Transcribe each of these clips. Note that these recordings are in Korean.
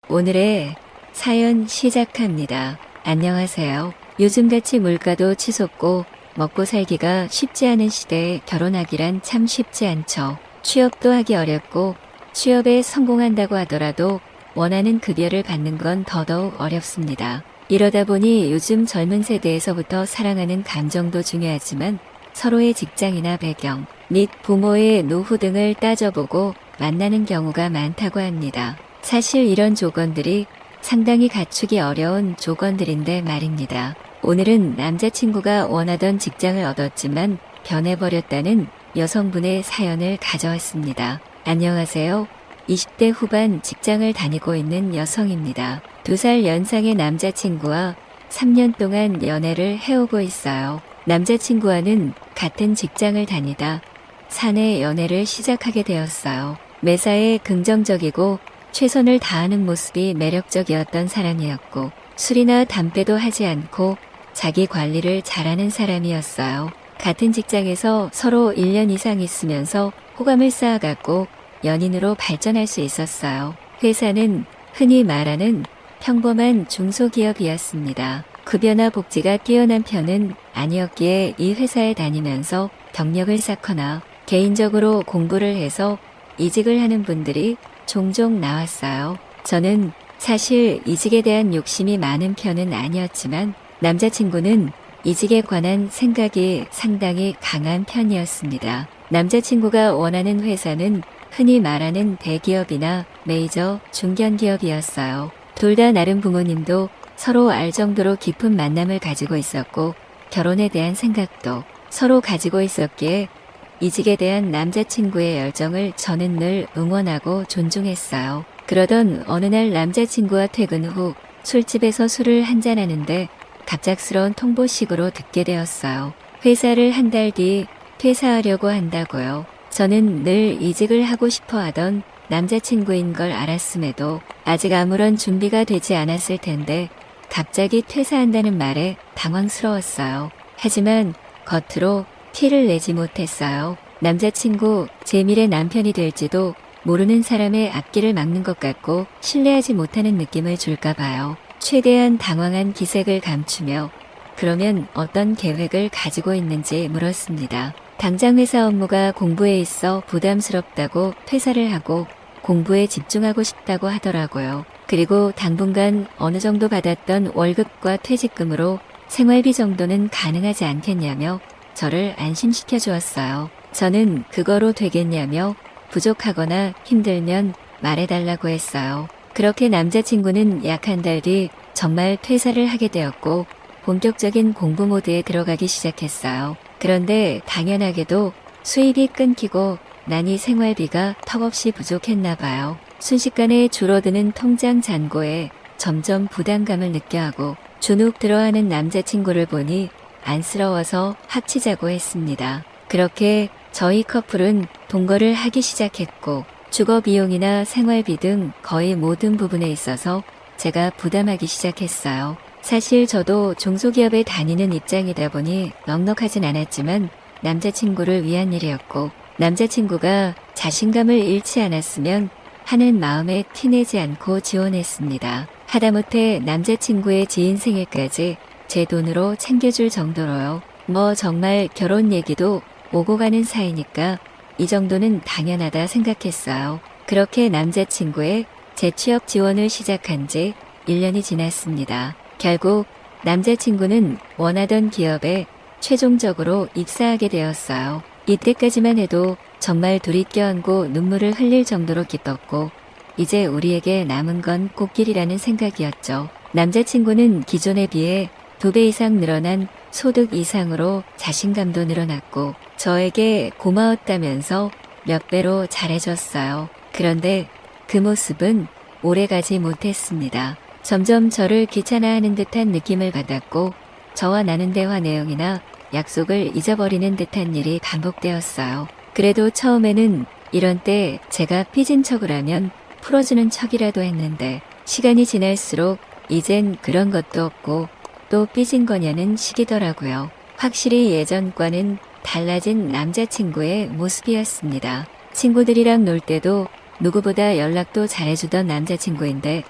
오늘의 사연 시작합니다. 안녕하세요. 요즘같이 물가도 치솟고 먹고 살기가 쉽지 않은 시대에 결혼하기란 참 쉽지 않죠. 취업도 하기 어렵고 취업에 성공한다고 하더라도 원하는 급여를 받는 건 더더욱 어렵습니다. 이러다 보니 요즘 젊은 세대에서부터 사랑하는 감정도 중요하지만 서로의 직장이나 배경 및 부모의 노후 등을 따져보고 만나는 경우가 많다고 합니다. 사실 이런 조건들이 상당히 갖추기 어려운 조건들인데 말입니다. 오늘은 남자친구가 원하던 직장을 얻었지만 변해버렸다는 여성분의 사연을 가져왔습니다. 안녕하세요. 20대 후반 직장을 다니고 있는 여성입니다. 2살 연상의 남자친구와 3년 동안 연애를 해오고 있어요. 남자친구와는 같은 직장을 다니다 사내 연애를 시작하게 되었어요. 매사에 긍정적이고 최선을 다하는 모습이 매력적이었던 사람이었고 술이나 담배도 하지 않고 자기 관리를 잘하는 사람이었어요. 같은 직장에서 서로 1년 이상 있으면서 호감을 쌓아갔고 연인으로 발전할 수 있었어요. 회사는 흔히 말하는 평범한 중소기업이었습니다. 급여나 복지가 뛰어난 편은 아니었기에 이 회사에 다니면서 경력을 쌓거나 개인적으로 공부를 해서 이직을 하는 분들이 종종 나왔어요. 저는 사실 이직에 대한 욕심이 많은 편은 아니었지만 남자친구는 이직에 관한 생각이 상당히 강한 편이었습니다. 남자친구가 원하는 회사는 흔히 말하는 대기업이나 메이저 중견기업이었어요. 둘 다 나름 부모님도 서로 알 정도로 깊은 만남을 가지고 있었고 결혼에 대한 생각도 서로 가지고 있었기에 이직에 대한 남자친구의 열정을 저는 늘 응원하고 존중했어요. 그러던 어느 날 남자친구와 퇴근 후 술집에서 술을 한잔하는데 갑작스러운 통보식으로 듣게 되었어요. 회사를 한 달 뒤 퇴사하려고 한다고요. 저는 늘 이직을 하고 싶어 하던 남자친구인 걸 알았음에도 아직 아무런 준비가 되지 않았을 텐데 갑자기 퇴사한다는 말에 당황스러웠어요. 하지만 겉으로 티를 내지 못했어요. 남자친구 제 미래 남편이 될지도 모르는 사람의 앞길을 막는 것 같고 신뢰하지 못하는 느낌을 줄까 봐요. 최대한 당황한 기색을 감추며 그러면 어떤 계획을 가지고 있는지 물었습니다. 당장 회사 업무가 공부에 있어 부담스럽다고 퇴사를 하고 공부에 집중하고 싶다고 하더라고요. 그리고 당분간 어느 정도 받았던 월급과 퇴직금으로 생활비 정도는 가능하지 않겠냐며 저를 안심시켜 주었어요. 저는 그거로 되겠냐며 부족하거나 힘들면 말해달라고 했어요. 그렇게 남자친구는 약 한 달 뒤 정말 퇴사를 하게 되었고 본격적인 공부 모드에 들어가기 시작했어요. 그런데 당연하게도 수입이 끊기고 나니 생활비가 턱없이 부족했나 봐요. 순식간에 줄어드는 통장 잔고에 점점 부담감을 느껴하고 주눅 들어하는 남자친구를 보니 안쓰러워서 합치자고 했습니다. 그렇게 저희 커플은 동거를 하기 시작했고 주거 비용이나 생활비 등 거의 모든 부분에 있어서 제가 부담하기 시작했어요. 사실 저도 중소기업에 다니는 입장이다 보니 넉넉하진 않았지만 남자친구를 위한 일이었고 남자친구가 자신감을 잃지 않았으면 하는 마음에 티내지 않고 지원했습니다. 하다못해 남자친구의 지인 생일까지 제 돈으로 챙겨줄 정도로요. 뭐 정말 결혼 얘기도 오고 가는 사이니까 이 정도는 당연하다 생각했어요. 그렇게 남자친구의 재취업 지원을 시작한 지 1년이 지났습니다. 결국 남자친구는 원하던 기업에 최종적으로 입사하게 되었어요. 이때까지만 해도 정말 둘이 껴안고 눈물을 흘릴 정도로 기뻤고 이제 우리에게 남은 건 꽃길이라는 생각이었죠. 남자친구는 기존에 비해 2배 이상 늘어난 소득 이상으로 자신감도 늘어났고 저에게 고마웠다면서 몇 배로 잘해줬어요. 그런데 그 모습은 오래가지 못했습니다. 점점 저를 귀찮아하는 듯한 느낌을 받았고 저와 나눈 대화 내용이나 약속을 잊어버리는 듯한 일이 반복되었어요. 그래도 처음에는 이런 때 제가 삐진 척을 하면 풀어주는 척이라도 했는데 시간이 지날수록 이젠 그런 것도 없고 또 삐진 거냐는 식이더라고요. 확실히 예전과는 달라진 남자친구의 모습이었습니다. 친구들이랑 놀 때도 누구보다 연락도 잘해주던 남자친구인데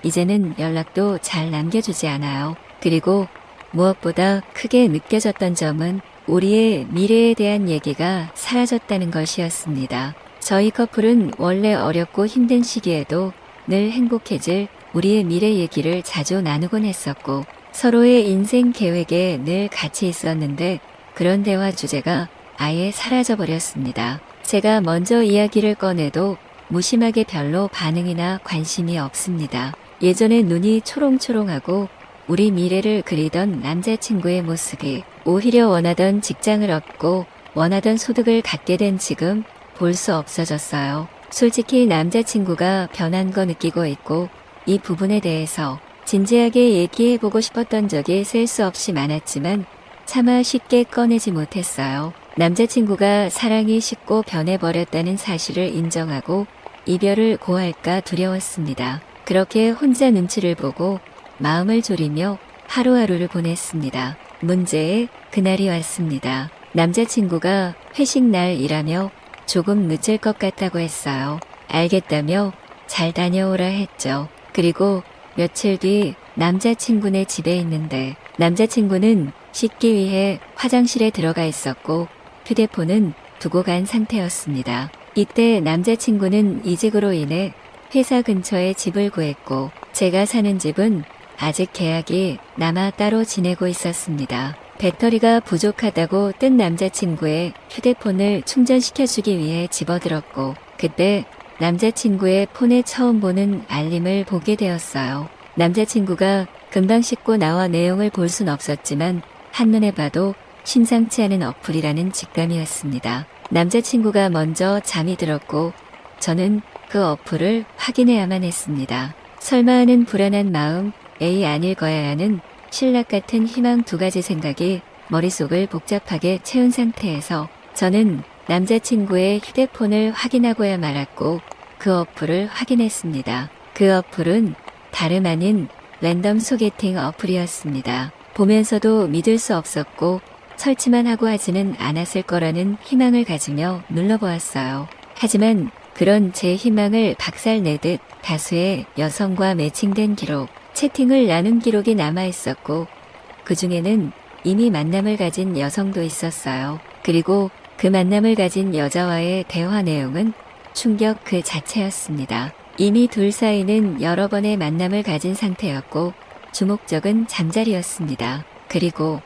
이제는 연락도 잘 남겨주지 않아요. 그리고 무엇보다 크게 느껴졌던 점은 우리의 미래에 대한 얘기가 사라졌다는 것이었습니다. 저희 커플은 원래 어렵고 힘든 시기에도 늘 행복해질 우리의 미래 얘기를 자주 나누곤 했었고 서로의 인생 계획에 늘 같이 있었는데 그런 대화 주제가 아예 사라져버렸습니다. 제가 먼저 이야기를 꺼내도 무심하게 별로 반응이나 관심이 없습니다. 예전에 눈이 초롱초롱하고 우리 미래를 그리던 남자친구의 모습이 오히려 원하던 직장을 얻고 원하던 소득을 갖게 된 지금 볼 수 없어졌어요. 솔직히 남자친구가 변한 거 느끼고 있고 이 부분에 대해서 진지하게 얘기해보고 싶었던 적이 셀 수 없이 많았지만 차마 쉽게 꺼내지 못했어요. 남자친구가 사랑이 식고 변해버렸다는 사실을 인정하고 이별을 고할까 두려웠습니다. 그렇게 혼자 눈치를 보고 마음을 졸이며 하루하루를 보냈습니다. 문제의 그날이 왔습니다. 남자친구가 회식 날이라며 조금 늦을 것 같다고 했어요. 알겠다며 잘 다녀오라 했죠. 그리고 며칠 뒤 남자친구네 집에 있는데 남자친구는 씻기 위해 화장실에 들어가 있었고 휴대폰은 두고 간 상태였습니다. 이때 남자친구는 이직으로 인해 회사 근처에 집을 구했고 제가 사는 집은 아직 계약이 남아 따로 지내고 있었습니다. 배터리가 부족하다고 뜬 남자친구의 휴대폰을 충전시켜주기 위해 집어들었고 그때 남자친구의 폰에 처음 보는 알림을 보게 되었어요. 남자친구가 금방 씻고 나와 내용을 볼 순 없었지만 한눈에 봐도 심상치 않은 어플이라는 직감이었습니다. 남자친구가 먼저 잠이 들었고 저는 그 어플을 확인해야만 했습니다. 설마 하는 불안한 마음, 에이 아닐 거야 하는 신락 같은 희망 두 가지 생각이 머릿속을 복잡하게 채운 상태에서 저는 남자친구의 휴대폰을 확인하고야 말았고 그 어플을 확인했습니다. 그 어플은 다름 아닌 랜덤 소개팅 어플이었습니다. 보면서도 믿을 수 없었고 설치만 하고 하지는 않았을 거라는 희망을 가지며 눌러보았어요. 하지만 그런 제 희망을 박살내듯 다수의 여성과 매칭된 기록, 채팅을 나눈 기록이 남아있었고 그 중에는 이미 만남을 가진 여성도 있었어요. 그리고 그 만남을 가진 여자와의 대화 내용은 충격 그 자체였습니다. 이미 둘 사이는 여러 번의 만남을 가진 상태였고 주목적은 잠자리였습니다. 그리고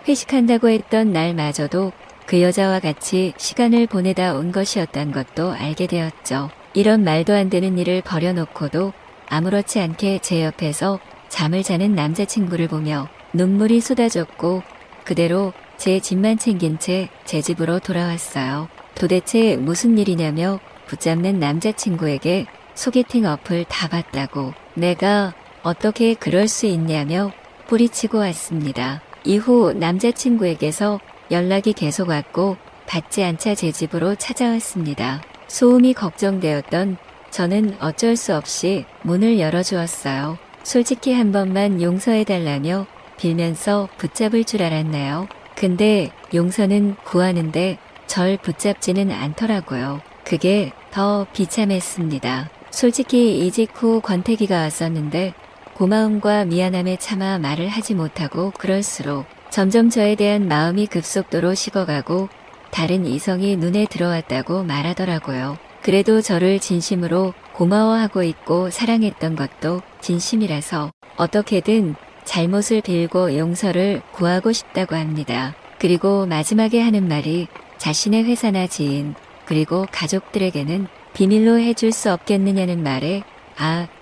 회식한다고 했던 날마저도 그 여자와 같이 시간을 보내다 온 것이었던 것도 알게 되었죠. 이런 말도 안 되는 일을 벌여놓고도 아무렇지 않게 제 옆에서 잠을 자는 남자친구를 보며 눈물이 쏟아졌고 그대로 제 짐만 챙긴 채 제 집으로 돌아왔어요. 도대체 무슨 일이냐며 붙잡는 남자친구에게 소개팅 어플 다 봤다고 내가 어떻게 그럴 수 있냐며 뿌리치고 왔습니다. 이후 남자친구에게서 연락이 계속 왔고 받지 않자 제 집으로 찾아왔습니다. 소음이 걱정되었던 저는 어쩔 수 없이 문을 열어주었어요. 솔직히 한 번만 용서해달라며 빌면서 붙잡을 줄 알았나요? 근데 용서는 구하는데 절 붙잡지는 않더라고요. 그게 더 비참했습니다. 솔직히 이직 후 권태기가 왔었는데 고마움과 미안함에 차마 말을 하지 못하고 그럴수록 점점 저에 대한 마음이 급속도로 식어가고 다른 이성이 눈에 들어왔다고 말하더라고요. 그래도 저를 진심으로 고마워하고 있고 사랑했던 것도 진심이라서 어떻게든 잘못을 빌고 용서를 구하고 싶다고 합니다. 그리고 마지막에 하는 말이 자신의 회사나 지인 그리고 가족들에게는 비밀로 해줄 수 없겠느냐는 말에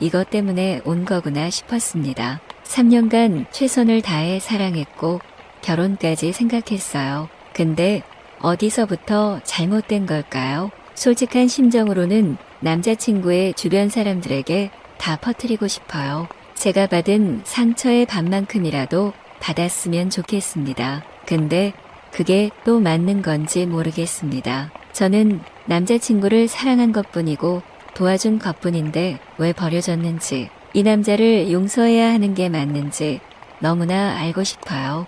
이것 때문에 온 거구나 싶었습니다. 3년간 최선을 다해 사랑했고 결혼까지 생각했어요. 근데 어디서부터 잘못된 걸까요? 솔직한 심정으로는 남자친구의 주변 사람들에게 다 퍼뜨리고 싶어요. 제가 받은 상처의 반만큼이라도 받았으면 좋겠습니다. 근데 그게 또 맞는 건지 모르겠습니다. 저는 남자친구를 사랑한 것뿐이고 도와준 것뿐인데 왜 버려졌는지, 이 남자를 용서해야 하는 게 맞는지 너무나 알고 싶어요.